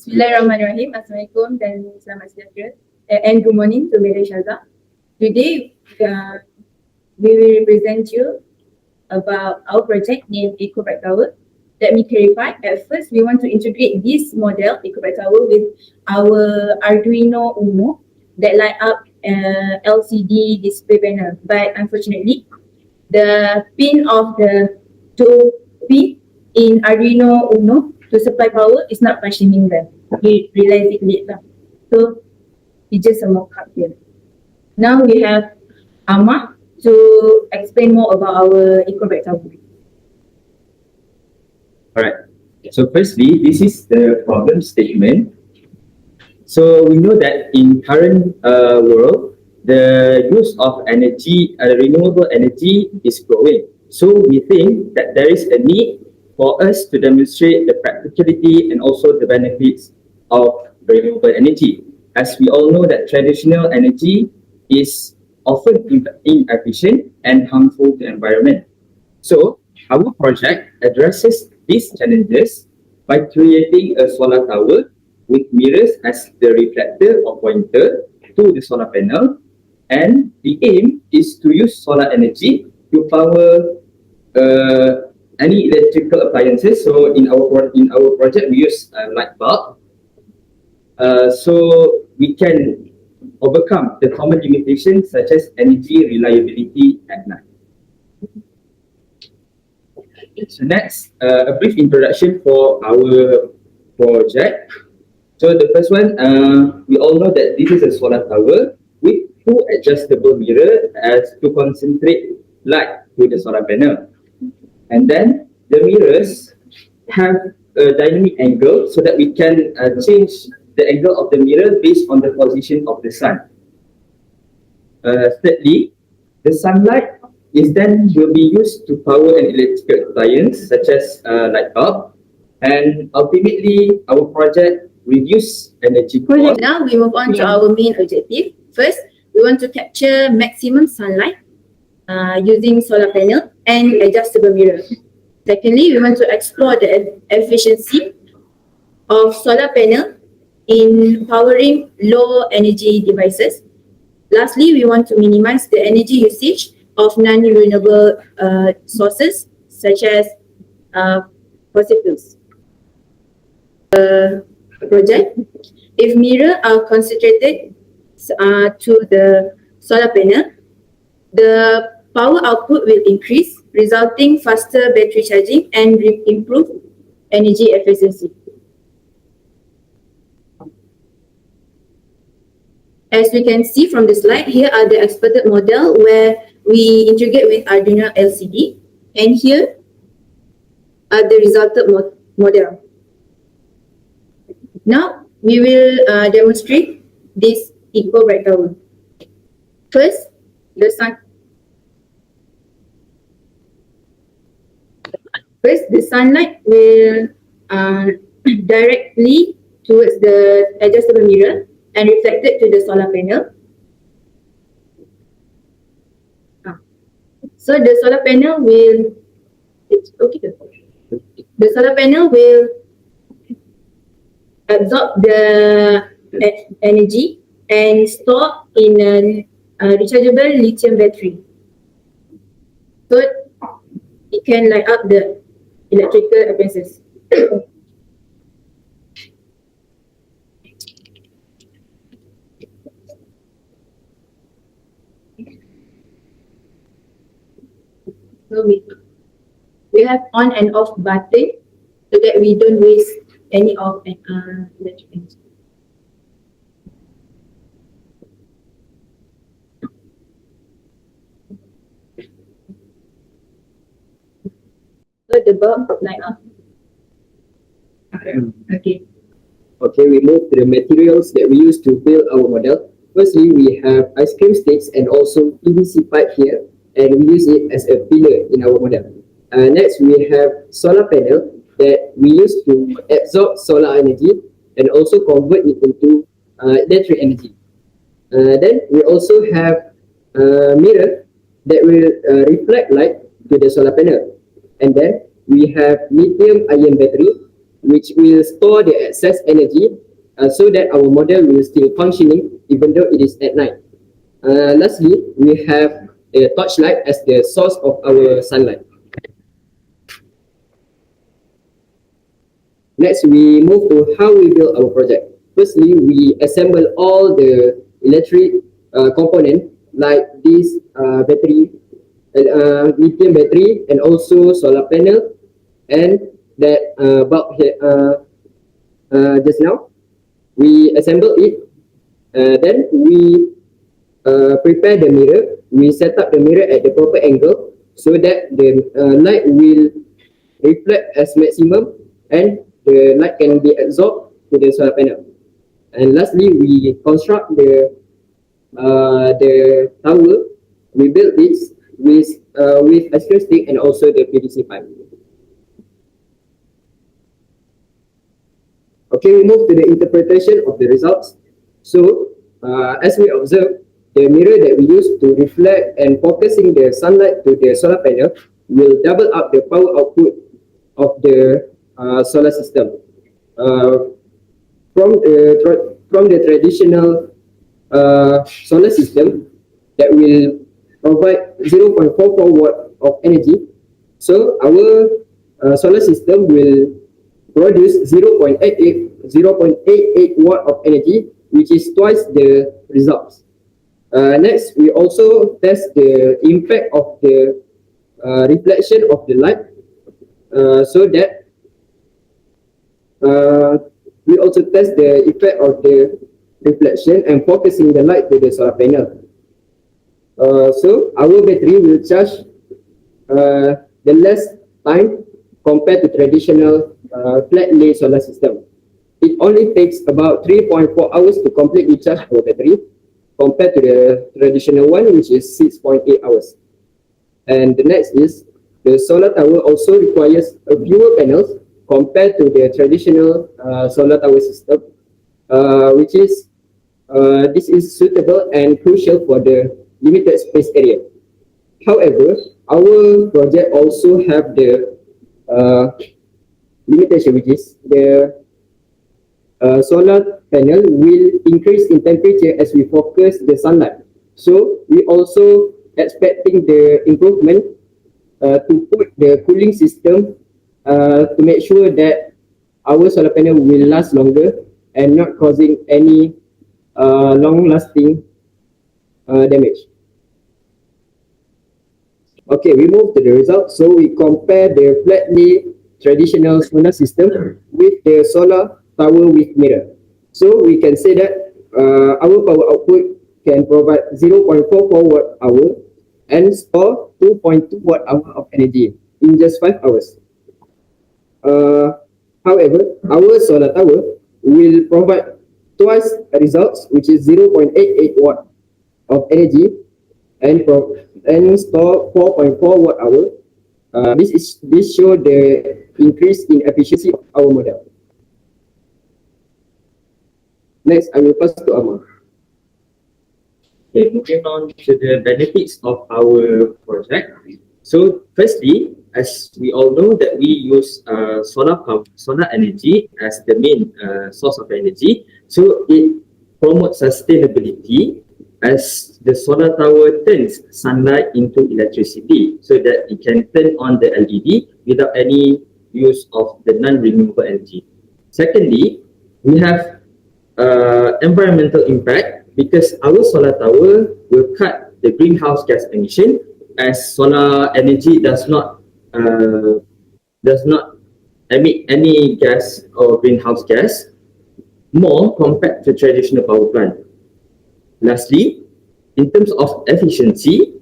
Bismillahirrahmanirrahim. Assalamualaikum dan selamat sejahtera. And good morning to Malaysia. Today, we will represent you about our project named EcoBike Tower. Let me clarify. At first, we want to integrate this model, EcoBike Tower, with our Arduino Uno that light up LCD display panel. But unfortunately, the pin of the two pin in Arduino Uno to supply power is not functioning well. We realized it later. So it's just a mock-up here. Now we have AMAR to explain more about our EcoBike Tower. Alright, so firstly, this is the problem statement. So we know that in current world, the use of energy, renewable energy is growing. So we think that there is a need for us to demonstrate the practicality and also the benefits of renewable energy. As we all know that traditional energy is often inefficient and harmful to the environment. So our project addresses these challenges by creating a solar tower with mirrors as the reflector or pointer to the solar panel, and the aim is to use solar energy to power any electrical appliances. So in our project we use a light bulb, so we can overcome the common limitations such as energy reliability at night. So next, a brief introduction for our project. So the first one, we all know that this is a solar tower with two adjustable mirrors as to concentrate light to the solar panel. And then the mirrors have a dynamic angle so that we can change the angle of the mirror based on the position of the sun. Thirdly, the sunlight will be used to power an electrical appliance such as light bulb, and ultimately our project reduce energy cost. Now we move on to our main objective. First, we want to capture maximum sunlight using solar panel and adjustable mirror. Secondly, we want to explore the efficiency of solar panel in powering low energy devices. Lastly, we want to minimize the energy usage of non-renewable sources such as fossil fuels. Project, if mirrors are concentrated to the solar panel, the power output will increase, resulting faster battery charging and improve energy efficiency. As we can see from the slide, here are the expected model where we integrate with Arduino LCD, and here are the resulted model. Now we will demonstrate this EcoBike Tower. First, the sunlight will directly towards the adjustable mirror and reflected to the solar panel. So the solar panel will, the solar panel will absorb the energy and store in a rechargeable lithium battery. So it can light up the electrical appliances. So we have on and off button so that we don't waste any of electric energy. So the bulb light up. Okay. Okay, we move to the materials that we use to build our model. Firstly, we have ice cream sticks and also PVC pipe here, and we use it as a pillar in our model. Next, we have solar panel that we use to absorb solar energy and also convert it into electric energy. Then we also have a mirror that will reflect light to the solar panel. And then we have lithium ion battery, which will store the excess energy so that our model will still functioning even though it is at night. Lastly, we have a torchlight as the source of our sunlight. Next, we move to how we build our project. Firstly, we assemble all the electric component like this battery, lithium battery, and also solar panel, and that bulb here just now. We assemble it. Then we prepare the mirror. We set up the mirror at the proper angle so that the light will reflect as maximum and the light can be absorbed to the solar panel. And lastly, we construct the tower. We build this with ice cream stick and also the PVC pipe. Okay, we move to the interpretation of the results. So, as we observe, the mirror that we use to reflect and focusing the sunlight to the solar panel will double up the power output of the solar system. From the traditional solar system that will provide 0.44 watt of energy, so our solar system will produce 0.88 watt of energy, which is twice the results. Next, we also test the impact of the reflection of the light, so that we also test the effect of the reflection and focusing the light to the solar panel. So our battery will charge the less time compared to traditional flat lay solar system. It only takes about 3.4 hours to completely charge our battery compared to the traditional one, which is 6.8 hours. And the next is the solar tower also requires fewer panels compared to the traditional solar tower system, which is this is suitable and crucial for the limited space area. However, our project also have the limitation, which is the solar panel will increase in temperature as we focus the sunlight. So we also expecting the improvement to put the cooling system to make sure that our solar panel will last longer and not causing any long-lasting damage. Okay, we move to the results. So we compare the flat-lay traditional solar system with the solar tower with mirror. So we can say that our power output can provide 0.44 watt hour and store 2.2 watt hour of energy in just 5 hours. However, our solar tower will provide twice results, which is 0.88 watt of energy and store 4.4 watt hour. This shows the increase in efficiency of our model. Next, I will pass to Amar. Okay, moving on to the benefits of our project. So, firstly, as we all know that we use solar energy as the main source of energy. So, it promotes sustainability as the solar tower turns sunlight into electricity so that it can turn on the LED without any use of the non-renewable energy. Secondly, we have environmental impact because our solar tower will cut the greenhouse gas emission, as solar energy does not emit any gas or greenhouse gas more compared to traditional power plant. Lastly, in terms of efficiency,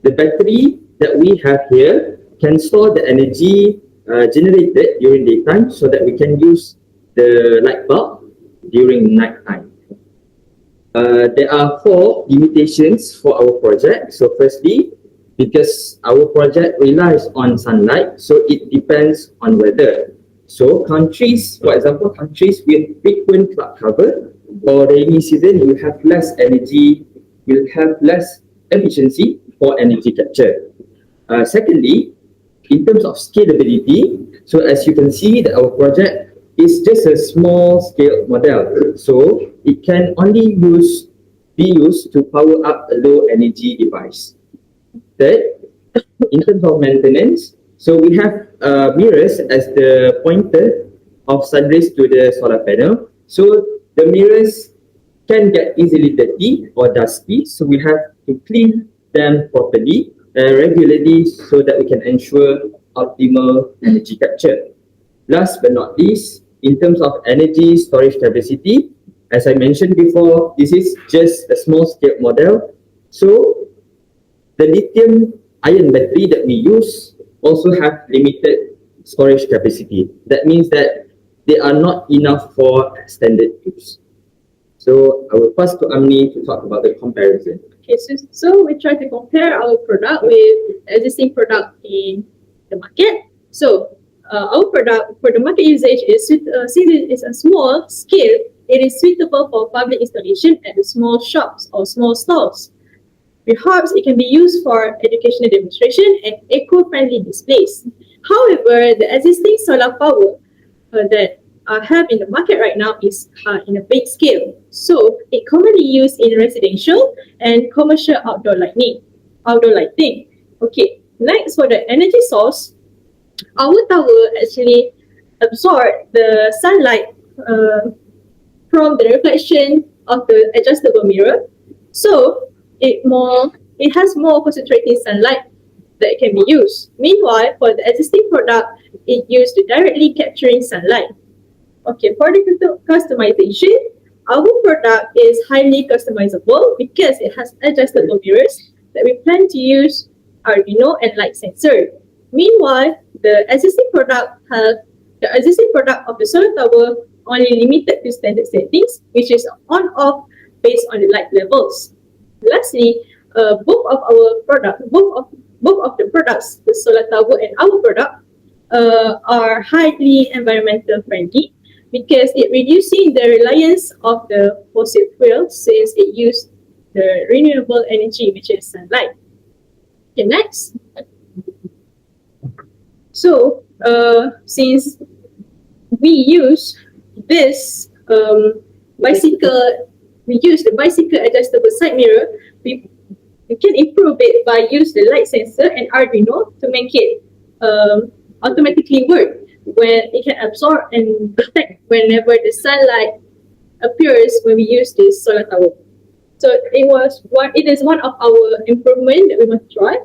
the battery that we have here can store the energy generated during daytime so that we can use the light bulb during night time. There are 4 limitations for our project. So firstly, because our project relies on sunlight, so it depends on weather. So countries, for example, countries with frequent cloud cover or rainy season, you have less energy, will have less efficiency for energy capture. Secondly, in terms of scalability, so as you can see that our project is just a small scale model, so it can only be used to power up a low energy device. Third, in terms of maintenance, so we have mirrors as the pointer of sun rays to the solar panel. So the mirrors can get easily dirty or dusty, so we have to clean them properly regularly so that we can ensure optimal energy capture. Last but not least, in terms of energy storage capacity, as I mentioned before, this is just a small scale model. So the lithium ion battery that we use also have limited storage capacity. That means that they are not enough for extended use. So I will pass to AMNI to talk about the comparison. Okay, so we try to compare our product with existing product in the market. So our product for the market usage is since it is a small scale, it is suitable for public installation at the small shops or small stalls. Perhaps it can be used for educational demonstration and eco-friendly displays. However, the existing solar power that have in the market right now is in a big scale. So it commonly used in residential and commercial outdoor lighting. Okay, next for the energy source, our tower actually absorb the sunlight from the reflection of the adjustable mirror. So it has more concentrated sunlight that can be used. Meanwhile, for the existing product, it used directly capturing sunlight. Okay, for the customization, our product is highly customizable because it has adjustable mirrors that we plan to use Arduino and light sensor. Meanwhile, the existing product of the solar tower only limited to standard settings, which is on-off based on the light levels. Lastly, both of the products, the solar tower and our product, are highly environmental friendly because it reducing the reliance of the fossil fuels since it uses the renewable energy, which is sunlight. Okay, next. So, since we use this we use the bicycle adjustable side mirror, we can improve it by use the light sensor and Arduino to make it automatically work when it can absorb and detect whenever the sunlight appears when we use this solar tower. So it is one of our improvement that we must try.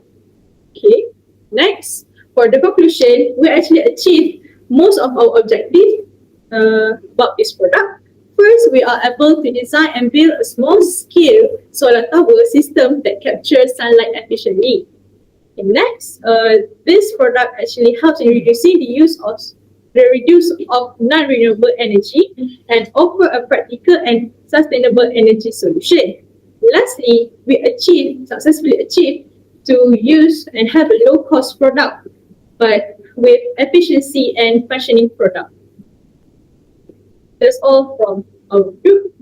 Okay, next, for the conclusion, we actually achieved most of our objectives about this product. First, we are able to design and build a small-scale solar tower system that captures sunlight efficiently. And next, this product actually helps in reducing the use of non-renewable energy and offer a practical and sustainable energy solution. Lastly, we successfully achieved to use and have a low-cost product, but with efficiency and functioning product. That's all from our group.